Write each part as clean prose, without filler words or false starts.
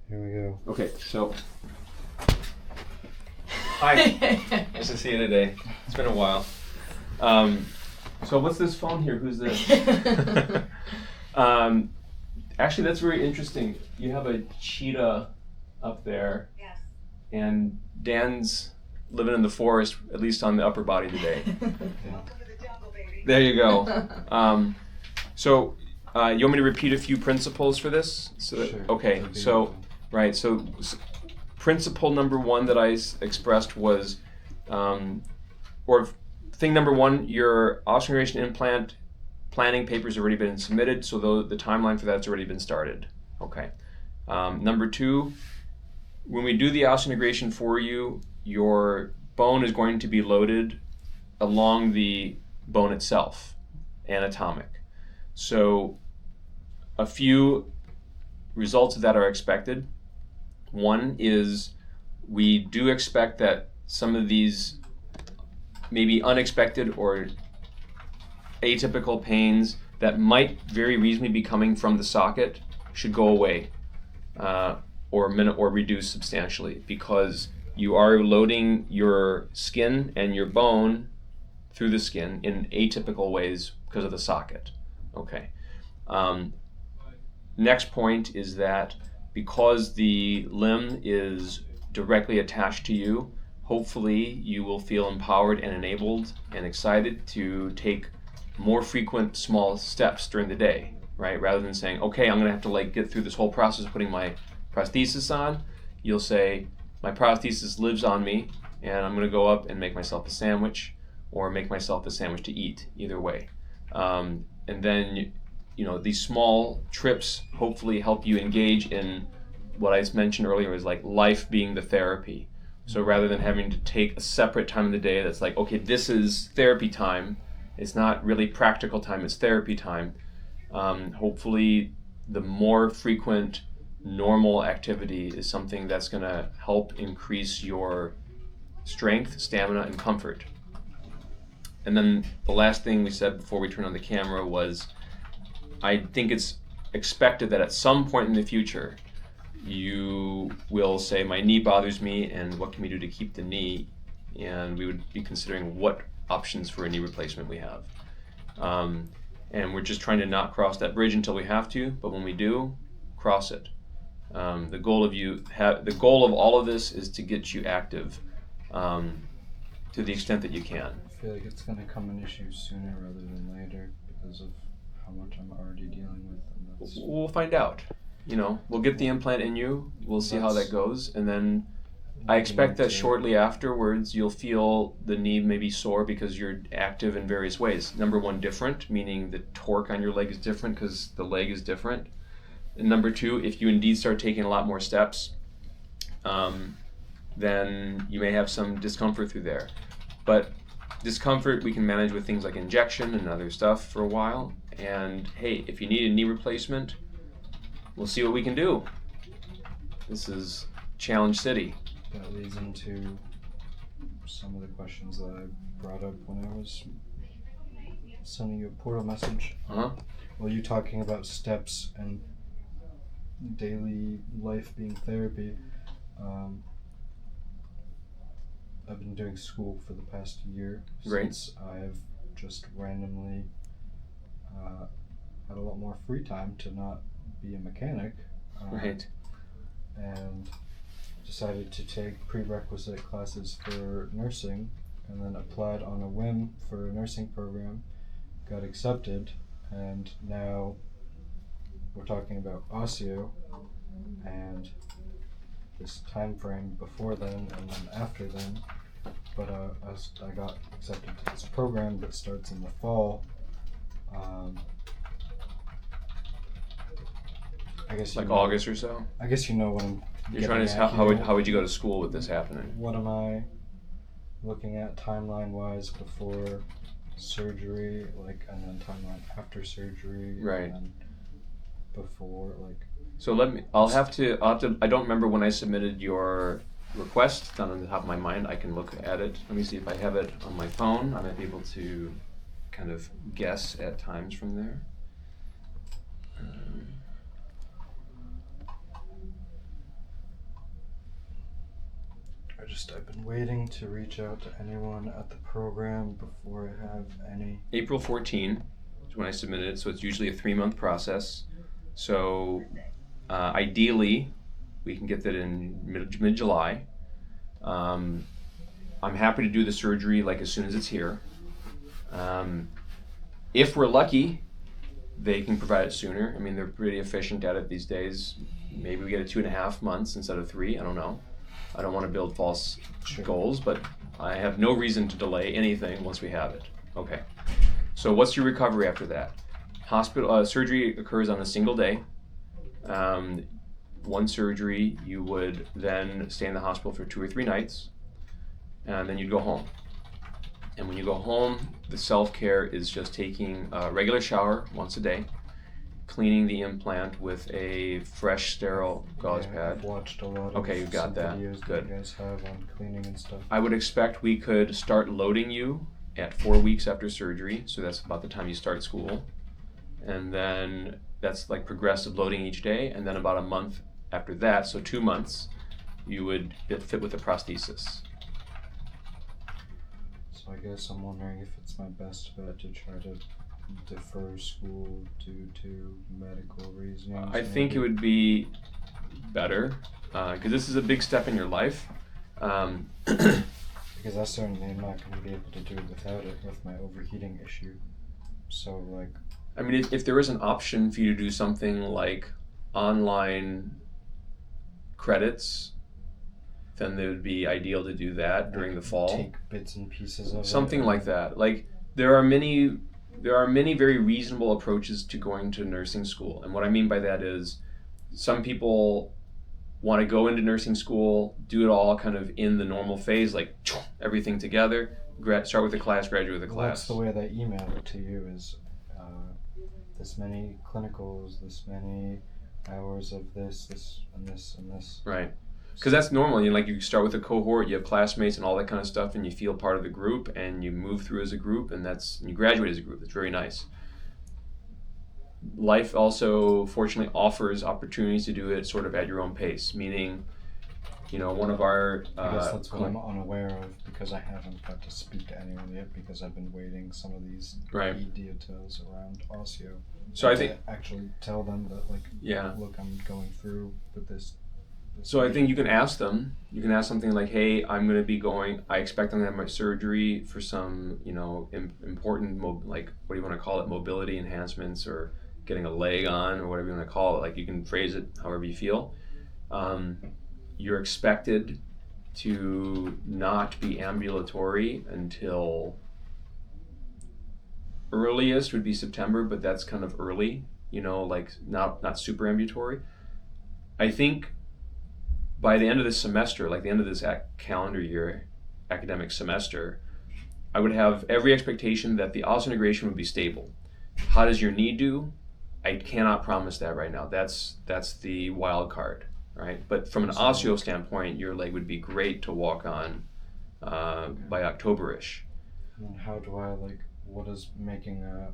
Here we go. Okay, so. Hi. Nice to see you today. It's been a while. So what's this phone here? Who's this? Actually, that's very interesting. You have a cheetah up there. Yes. And Dan's living in the forest, at least on the upper body today. Welcome to the jungle, baby. There you go. So you want me to repeat a few principles for this? So Sure. Okay, so, right, so principle number one that I expressed was, or thing number one, your osseointegration implant planning papers have already been submitted, so the timeline for that's already been started. Okay. Number two, when we do the osseointegration for you, your bone is going to be loaded along the bone itself, anatomic. So a few results of that are expected. One is we do expect that some of these maybe unexpected or atypical pains that might very reasonably be coming from the socket should go away or reduce substantially, because you are loading your skin and your bone through the skin in atypical ways because of the socket. Okay. Next point is that because the limb is directly attached to you, hopefully you will feel empowered and enabled and excited to take more frequent small steps during the day, right? Rather than saying, okay, I'm gonna have to get through this whole process of putting my prosthesis on, you'll say, my prosthesis lives on me and I'm gonna go up and make myself a sandwich or make myself a sandwich to eat, either way. And then, these small trips hopefully help you engage in what I mentioned earlier is like life being the therapy. So rather than having to take a separate time of the day that's like, okay, this is therapy time, it's not really practical time, it's therapy time. Hopefully the more frequent normal activity is something that's going to help increase your strength, stamina, and comfort. And then the last thing we said before we turned on the camera was, I think it's expected that at some point in the future you will say, my knee bothers me and what can we do to keep the knee, and we would be considering what options for a knee replacement we have. And we're just trying to not cross that bridge until we have to, but when we do, cross it. The goal of all of this is to get you active to the extent that you can. I feel like it's going to come an issue sooner rather than later because of how much I'm already dealing with. And We'll find out. We'll get the implant in you, we'll see how that goes, and then I expect that shortly afterwards you'll feel the knee may be sore because you're active in various ways. Number one, different, meaning the torque on your leg is different because the leg is different. And number two, if you indeed start taking a lot more steps, then you may have some discomfort through there. But discomfort we can manage with things like injection and other stuff for a while. And hey, if you need a knee replacement, we'll see what we can do. This is Challenge City. that leads into some of the questions that I brought up when I was sending you a portal message. Uh-huh. Well, you talking about steps and daily life being therapy. I've been doing school for the past year since I've just randomly had a lot more free time to not be a mechanic. Right. And decided to take prerequisite classes for nursing, and then applied on a whim for a nursing program, got accepted, and now we're talking about osteo and this time frame before then and then after then. But I got accepted to this program that starts in the fall. I guess Like August or so? I guess you know what I'm You're trying to how would you go to school with this happening? What am I looking at timeline wise before surgery, and then timeline after surgery, Right. And then before, So I'll have to, I don't remember when I submitted your request. It's not on the top of my mind. I can look at it. Let me see if I have it on my phone. I might be able to kind of guess at times from there. I've been waiting to reach out to anyone at the program before I have any. April 14 is when I submitted it, so it's usually a 3-month process. So ideally, we can get that in mid-July. I'm happy to do the surgery like as soon as it's here. If we're lucky, they can provide it sooner. I mean, they're pretty efficient at it these days. Maybe we get it 2.5 months instead of 3. I don't know. I don't want to build false goals, but I have no reason to delay anything once we have it. Okay. So what's your recovery after that? Surgery occurs on a single day. One surgery, you would then stay in the hospital for 2 or 3 nights, and then you'd go home. And when you go home, the self-care is just taking a regular shower once a day, cleaning the implant with a fresh, sterile gauze pad. I've watched a lot of Okay, you've got that. videos Good. that you guys have on cleaning and stuff. I would expect we could start loading you at 4 weeks after surgery, so that's about the time you start school. And then that's like progressive loading each day, and then about a month after that, so 2 months, you would fit with the prosthesis. So I guess I'm wondering if it's my best bet to try to defer school due to medical reasons. I think it would be better, because this is a big step in your life. Because I certainly am not going to be able to do it without it with my overheating issue. So like, I mean, if there was an option for you to do something like online credits, then it would be ideal to do that during the fall. take bits and pieces of Something it. like that. Like there are many very reasonable approaches to going to nursing school. And what I mean by that is some people want to go into nursing school, do it all kind of in the normal phase, like everything together, start with the class, graduate with the class. That's the way they email it to you is this many clinicals, this many hours of this and this and this. Right. Because that's normal. You start with a cohort, you have classmates and all that kind of stuff, and you feel part of the group, and you move through as a group, and you graduate as a group. That's very nice. Life also, fortunately, offers opportunities to do it sort of at your own pace. Meaning, one of our I guess that's what I'm unaware of because I haven't got to speak to anyone yet because I've been waiting some of these Right. key details around osseo. So I think actually tell them that look, I'm going through with this. So I think you can ask them. You can ask something like, "Hey, I'm going to be going. I expect I'm going to have my surgery for some, important, what do you want to call it, mobility enhancements, or getting a leg on, or whatever you want to call it. Like you can phrase it however you feel. You're expected to not be ambulatory until earliest would be September, but that's kind of early. Not super ambulatory. I think." By the end of this semester, like the end of this calendar year, academic semester, I would have every expectation that the osseointegration would be stable. How does your knee do? I cannot promise that right now. That's the wild card, right? But from an osseo standpoint, your leg would be great to walk on by October-ish. And then how do I what does making a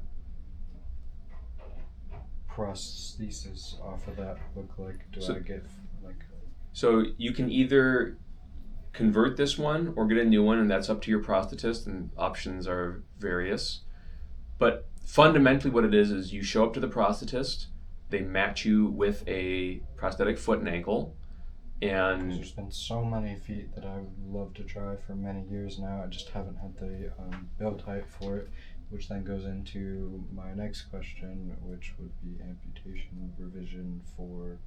prosthesis off of that look like? I get So you can either convert this one or get a new one, and that's up to your prosthetist, and options are various. But fundamentally what it is you show up to the prosthetist, they match you with a prosthetic foot and ankle, and there's been so many feet that I would love to try for many years now. I just haven't had the build height for it, which then goes into my next question, which would be amputation revision for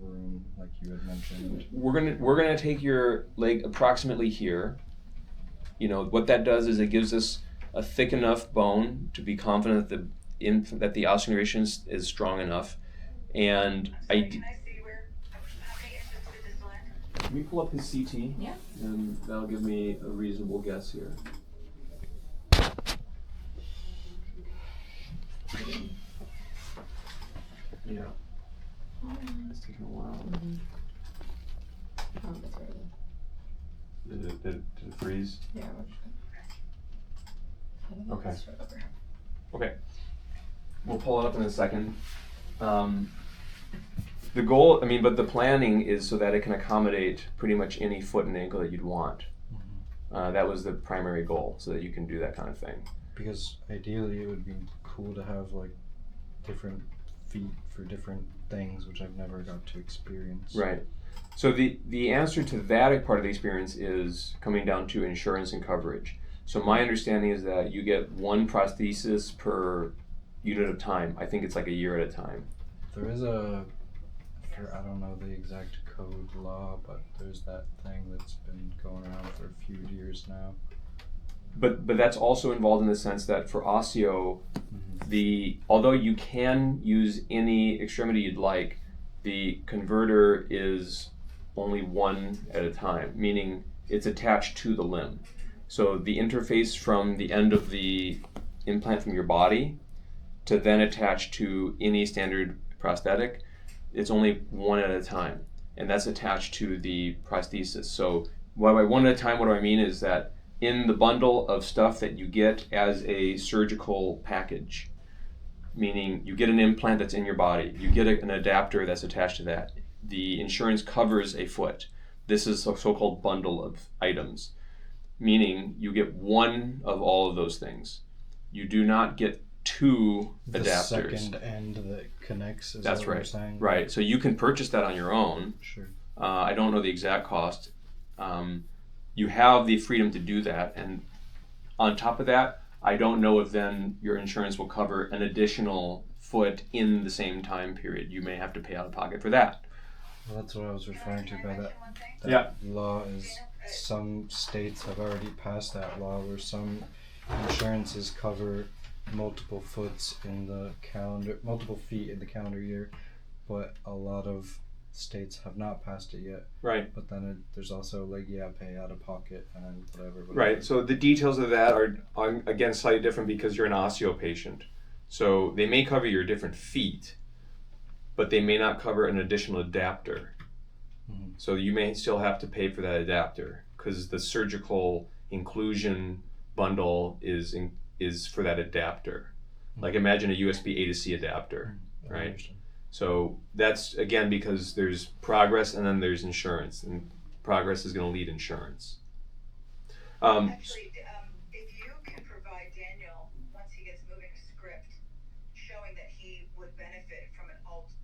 room, like you had mentioned. We're gonna take your leg approximately here. What that does is it gives us a thick enough bone to be confident that the osseointegration is strong enough. And Can I see how many inches did this land? Can we pull up his CT? Yeah. And that'll give me a reasonable guess here. Yeah. It's taking a while. Oh, that's ready. Did it freeze? Yeah, we're just gonna. Okay. Start over. Okay. We'll pull it up in a second. The goal, I mean, but the planning is so that it can accommodate pretty much any foot and ankle that you'd want. That was the primary goal, so that you can do that kind of thing. Because ideally it would be cool to have like different feet for different things, which I've never got to experience. Right. So the answer to that part of the experience is coming down to insurance and coverage. So my understanding is that you get one prosthesis per unit of time. I think it's like a year at a time. There is I don't know the exact code law, but there's that thing that's been going around for a few years now. But that's also involved in the sense that for osteo, although you can use any extremity you'd like, the converter is only one at a time, meaning it's attached to the limb. So the interface from the end of the implant from your body to then attach to any standard prosthetic, it's only one at a time, and that's attached to the prosthesis. So by one at a time, what do I mean is that in the bundle of stuff that you get as a surgical package, meaning you get an implant that's in your body, you get an adapter that's attached to that, the insurance covers a foot. This is a so-called bundle of items, meaning you get one of all of those things. You do not get two The adapters. second end that connects is That's what right. you're saying? Right. So you can purchase that on your own. Sure. I don't know the exact cost. You have the freedom to do that, and on top of that, I don't know if then your insurance will cover an additional foot in the same time period. You may have to pay out of pocket for that. Well, that's what I was referring to by that. One thing? That law is some states have already passed that law where some insurances cover multiple feet in the calendar year, but a lot of states have not passed it yet. Right. But then there's also like pay out of pocket and whatever. Right. So the details of that are again slightly different because you're an osteo patient. So they may cover your different feet, but they may not cover an additional adapter. Mhm. So you may still have to pay for that adapter because the surgical inclusion bundle is for that adapter. Like imagine a USB A to C adapter, I right? understand. So that's again because there's progress and then there's insurance, and progress is going to lead insurance. Actually, if you can provide Daniel, once he gets moving, a script showing that he would benefit from an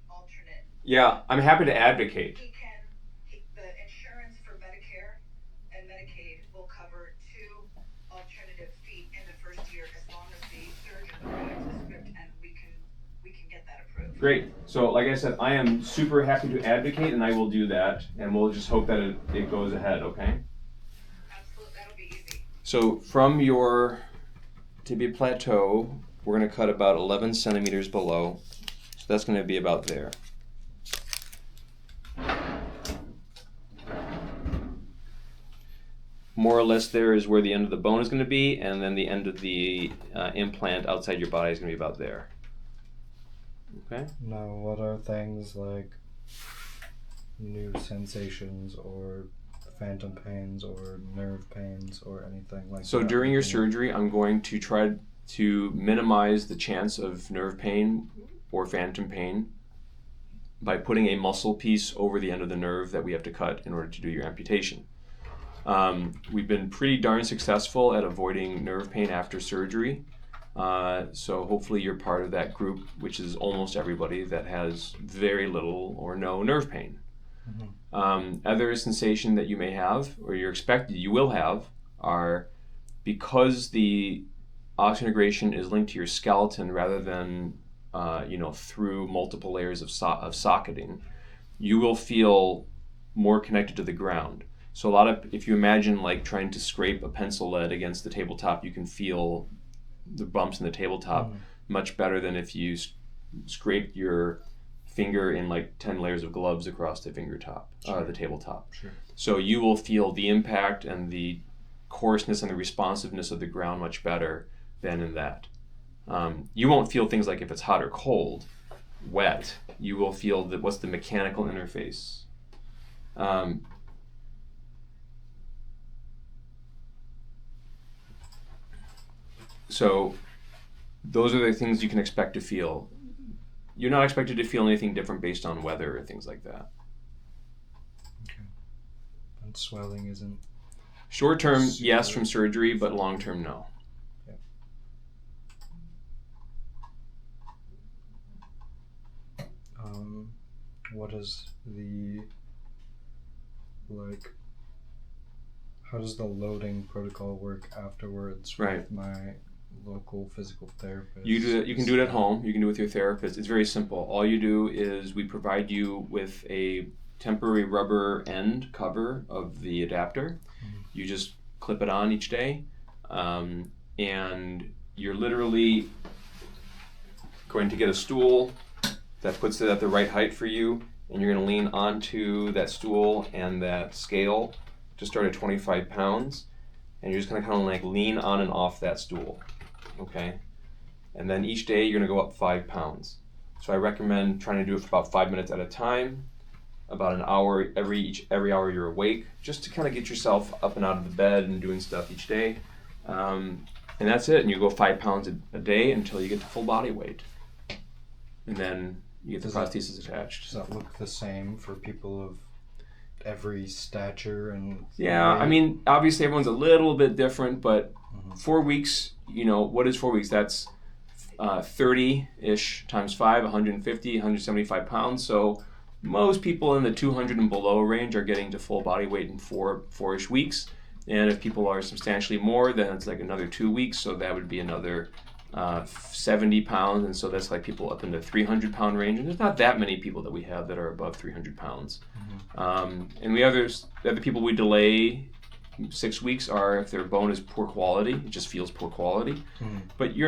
alternate, Yeah, I'm happy to advocate. the insurance for Medicare and Medicaid will cover 2 alternative feet in the first year as long as the surgeon provides a script, and we can get that approved. Great. So like I said, I am super happy to advocate, and I will do that, and we'll just hope that it goes ahead, okay? Absolutely, that'll be easy. So from your tibia plateau, we're going to cut about 11 centimeters below. So that's going to be about there. More or less there is where the end of the bone is going to be, and then the end of the implant outside your body is going to be about there. Okay? Now, what are things like new sensations or phantom pains or nerve pains or anything like that? So during your surgery, I'm going to try to minimize the chance of nerve pain or phantom pain by putting a muscle piece over the end of the nerve that we have to cut in order to do your amputation. We've been pretty darn successful at avoiding nerve pain after surgery. So hopefully you're part of that group, which is almost everybody that has very little or no nerve pain. Other sensation that you may have, or you will have, are because the osseointegration is linked to your skeleton rather than through multiple layers of socketing, you will feel more connected to the ground. So if you imagine like trying to scrape a pencil lead against the tabletop, you can feel the bumps in the tabletop much better than if you scraped your finger in like 10 layers of gloves across the the tabletop. Sure. So you will feel the impact and the coarseness and the responsiveness of the ground much better than in that. You won't feel things like if it's hot or cold, wet. You will feel what's the mechanical interface. So those are the things you can expect to feel. you're not expected to feel anything different based on weather or things like that. Okay. And swelling isn't. Short term, yes, Super- from surgery, but long term, no. What is the, like, how does the loading protocol work afterwards Right. with my local physical therapist? You can do it at home. You can do it with your therapist. It's very simple. All you do is we provide you with a temporary rubber end cover of the adapter. You just clip it on each day, and you're literally going to get a stool that puts it at the right height for you, and you're going to lean onto that stool and that scale to start at 25 pounds, and you're just going to kind of like lean on and off that stool, okay? And then each day you're going to go up 5 pounds. So I recommend trying to do it for about 5 minutes at a time, about an hour every hour you're awake, just to kind of get yourself up and out of the bed and doing stuff each day. And that's it, and you go 5 pounds a day until you get to full body weight. And then you get the prosthesis attached. Does that look the same for people of every stature and Yeah, weight? I mean, obviously everyone's a little bit different, but 4 weeks, what is 4 weeks? That's 30-ish times 5, 150, 175 pounds. So most people in the 200 and below range are getting to full body weight in four-ish weeks. And if people are substantially more, then it's like another 2 weeks. So that would be another 70 pounds. And so that's like people up in the 300 pound range. And there's not that many people that we have that are above 300 pounds. And the other people we delay 6 weeks are if their bone is poor quality, it just feels poor quality. But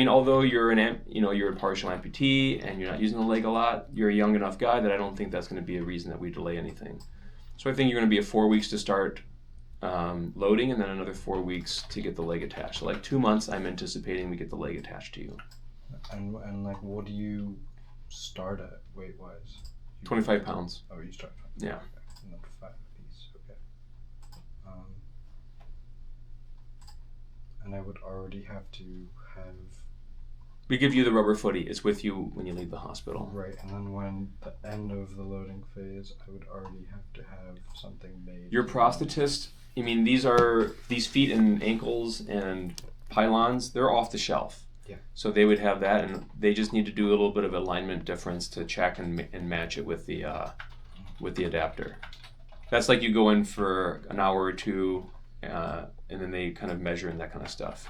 although you're you're a partial amputee and you're not using the leg a lot, you're a young enough guy that I don't think that's going to be a reason that we delay anything. So I think you're going to be 4 weeks to start loading, and then another 4 weeks to get the leg attached. So like 2 months, I'm anticipating we get the leg attached to you. And like, what do you start at weight wise? 25 pounds. Oh, you start. Yeah. And then 5 apiece. Okay. And I would already have to have. We give you the rubber footy. It's with you when you leave the hospital. Right, and then when the end of the loading phase, I would already have to have something made. Your prosthetist, these feet and ankles and pylons, they're off the shelf. Yeah. So they would have that, and they just need to do a little bit of alignment difference to check and match it with the adapter. That's like you go in for an hour or two, and then they kind of measure and that kind of stuff.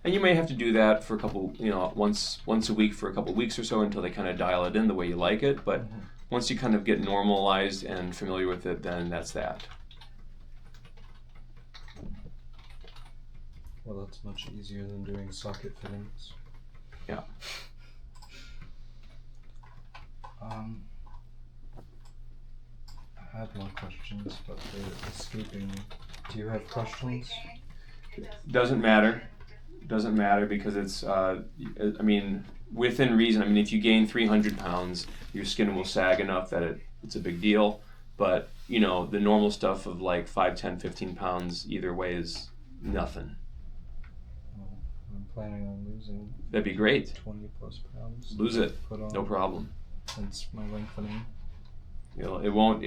And you may have to do that for a couple, once a week for a couple weeks or so until they kind of dial it in the way you like it. But once you kind of get normalized and familiar with it, then that's that. Well, that's much easier than doing socket fittings. Yeah. I had more questions, but they're escaping me. Do you have questions? Doesn't matter because it's, within reason. If you gain 300 pounds, your skin will sag enough that it's a big deal. But, the normal stuff of like 5, 10, 15 pounds either way is nothing. Well, I'm planning on losing. That'd be great. 20 plus pounds. Lose it. Put on No problem. Since my lengthening. It won't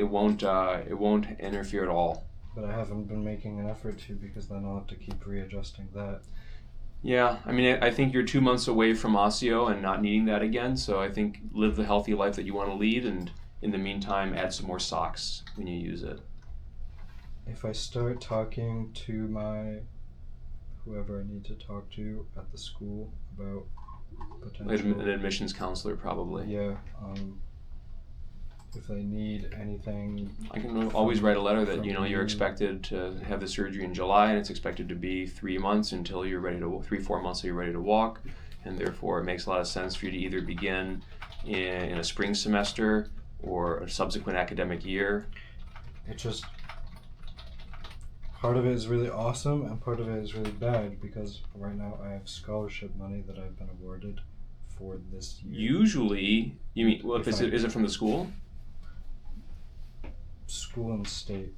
interfere at all. But I haven't been making an effort to, because then I'll have to keep readjusting that. Yeah, I think you're 2 months away from osteo and not needing that again. So I think live the healthy life that you want to lead, and in the meantime, add some more socks when you use it. If I start talking to whoever I need to talk to at the school about potential. An admissions counselor, probably. Yeah. If they need anything. I can always write a letter that from you're you. expected to have the surgery in July, and it's expected to be 3 months until you're ready to 3-4 months until you're ready to walk, and therefore it makes a lot of sense for you to either begin in a spring semester or a subsequent academic year. It just, part of it is really awesome and part of it is really bad, because right now I have scholarship money that I've been awarded for this year. Usually, you mean, well, is it from the school? School and state.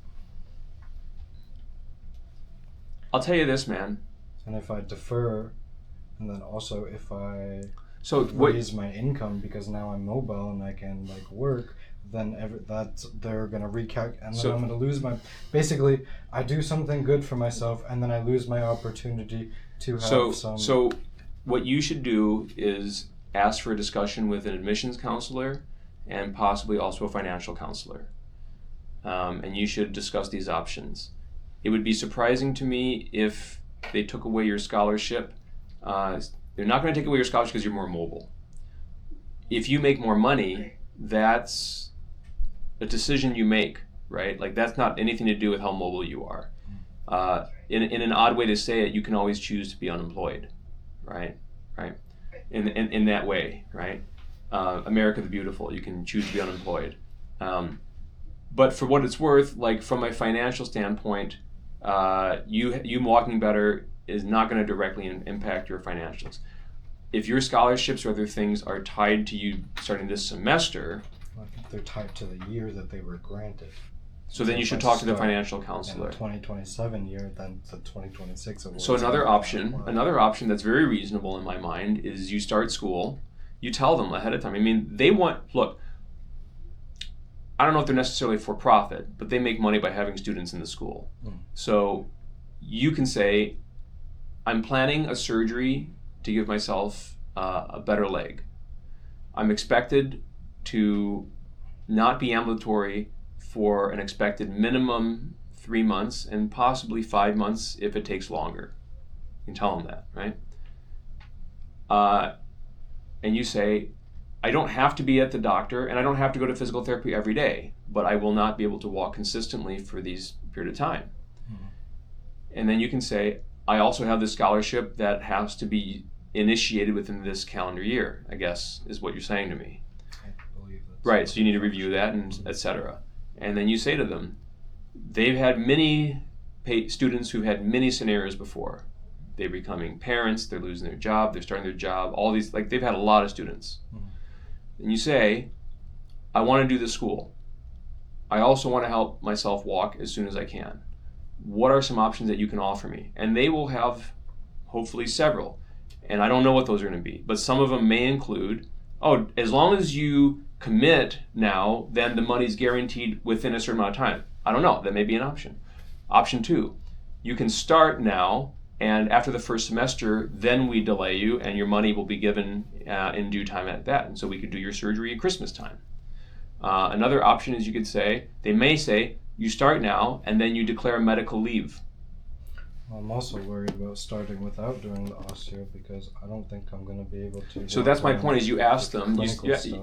I'll tell you this, man. And if I defer, and then also if I So what? raise my income because now I'm mobile and I can like work, then they're gonna recalculate, and then I'm gonna lose my. Basically, I do something good for myself, and then I lose my opportunity to have some. So what you should do is ask for a discussion with an admissions counselor and possibly also a financial counselor, and you should discuss these options. It would be surprising to me if they took away your scholarship. They're not going to take away your scholarship because you're more mobile. If you make more money, that's a decision you make, right? Like that's not anything to do with how mobile you are. In an odd way to say it, you can always choose to be unemployed, right? In that way, right? America the Beautiful, you can choose to be unemployed. But for what it's worth, like from a financial standpoint, you walking better is not going to directly impact your financials. If your scholarships or other things are tied to you starting this semester, I think they're tied to the year that they were granted. So then you should talk to the financial counselor. In the 2027 year, then the 2026 awards. So another option that's very reasonable in my mind is you start school, you tell them ahead of time. I mean, look, I don't know if they're necessarily for profit, but they make money by having students in the school. So you can say, I'm planning a surgery to give myself a better leg. I'm expected to not be ambulatory for an expected minimum 3 months and possibly 5 months if it takes longer. You can tell them that, right? And you say, I don't have to be at the doctor and I don't have to go to physical therapy every day, but I will not be able to walk consistently for these period of time. And then you can say, I also have this scholarship that has to be initiated within this calendar year, I guess is what you're saying to me. I believe that's right, so you need to review that and etc. And then you say to them, they've had many students who've had many scenarios before. They're becoming parents, they're losing their job, they're starting their job, all these, like they've had a lot of students. And you say, I want to do this school. I also want to help myself walk as soon as I can. What are some options that you can offer me? And they will have hopefully several. And I don't know what those are going to be, but some of them may include, as long as you commit now, then the money's guaranteed within a certain amount of time. I don't know, that may be an option. Option 2, you can start now, and after the first semester, then we delay you, and your money will be given in due time at that. And so we could do your surgery at Christmas time. Another option is you could say, they may say, you start now, and then you declare medical leave. I'm also worried about starting without doing the osteo because I don't think I'm going to be able to. So that's my point is you ask them,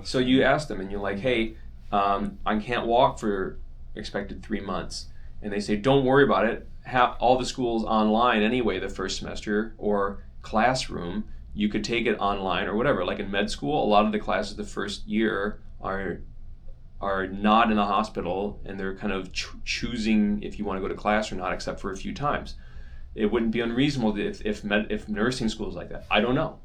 so you ask them and you're like, hey, I can't walk for expected 3 months. And they say, don't worry about it. Have all the schools online anyway the first semester or classroom. You could take it online or whatever. Like in med school, a lot of the classes the first year are not in the hospital and they're kind of choosing if you want to go to class or not, except for a few times. It wouldn't be unreasonable if nursing school is like that. I don't know.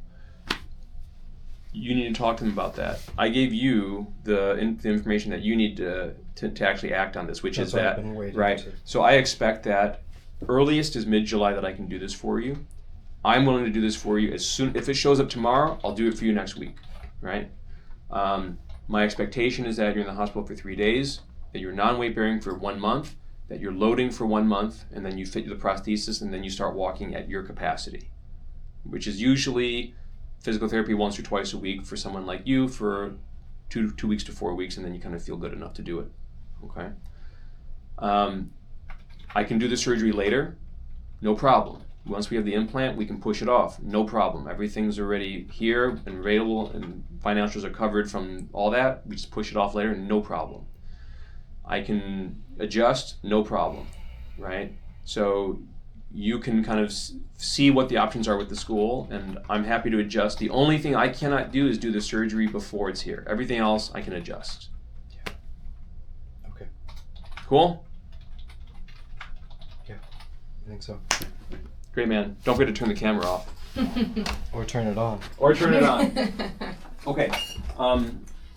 You need to talk to them about that. I gave you the information that you need to actually act on this, which is that, right? So I expect that earliest is mid-July that I can do this for you. I'm willing to do this for you as soon, if it shows up tomorrow, I'll do it for you next week, right? My expectation is that you're in the hospital for 3 days, that you're non-weight bearing for 1 month, that you're loading for 1 month, and then you fit the prosthesis, and then you start walking at your capacity, which is usually physical therapy once or twice a week for someone like you for 2 weeks to 4 weeks, and then you kind of feel good enough to do it, okay? I can do the surgery later, no problem. Once we have the implant, we can push it off, no problem. Everything's already here and available, and financials are covered from all that. We just push it off later, no problem. I can adjust, no problem, right? So you can kind of see what the options are with the school, and I'm happy to adjust. The only thing I cannot do is do the surgery before it's here. Everything else I can adjust. Yeah. Okay. Cool? Yeah, I think so. Great, man. Don't forget to turn the camera off. Or turn it on. Or turn it on. Okay.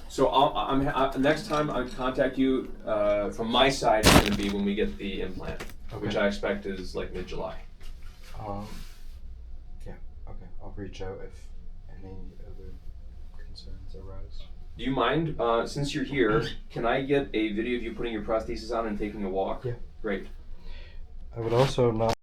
So next time I contact you from my side is going to be when we get the implant, which I expect is like mid-July. Yeah. Okay. I'll reach out if any other arise. Do you mind, since you're here, can I get a video of you putting your prosthesis on and taking a walk? Yeah. Great. I would also not